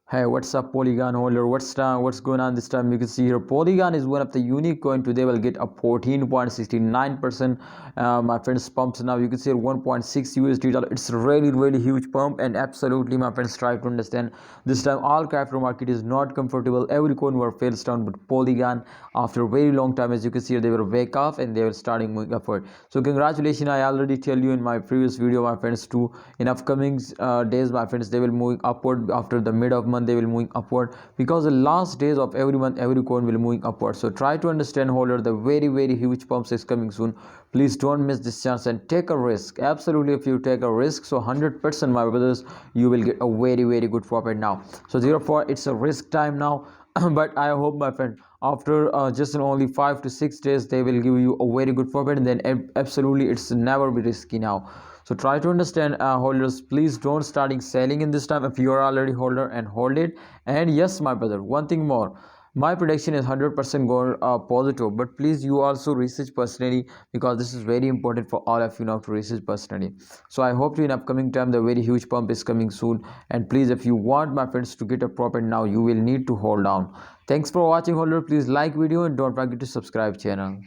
Hey, what's up, Polygon holder? What's going on this time? You can see here Polygon is one of the unique coin. Today will get a 14.69% my friends pumps. Now you can see 1.6 USD dollar. It's a really huge pump, and absolutely my friends try to understand this time all crypto market is not comfortable. Every coin were fails down, but Polygon after a very long time, as you can see here, they were wake off and they were starting moving upward. So congratulations, I already tell you in my previous video my friends, to in upcoming days my friends, they will moving upward. After the mid of month they will moving upward, because the last days of every month every coin will moving upward. So try to understand, holder, the very huge pumps is coming soon. Please don't miss this chance and take a risk. Absolutely, if you take a risk, so 100% my brothers, you will get a very good profit now. So therefore it's a risk time now. But I hope my friend, after just in only 5 to 6 days they will give you a very good profit, and then absolutely it's never be risky now. So try to understand, holders, please don't starting selling in this time if you are already holder, and hold it. And yes my brother, one thing more, my prediction is 100% going positive, but please you also research personally, because this is very important for all of you now to research personally. So I hope to in upcoming time the very huge pump is coming soon, and please, if you want my friends to get a profit now, you will need to hold down. Thanks for watching, holder. Please like video and don't forget to subscribe channel.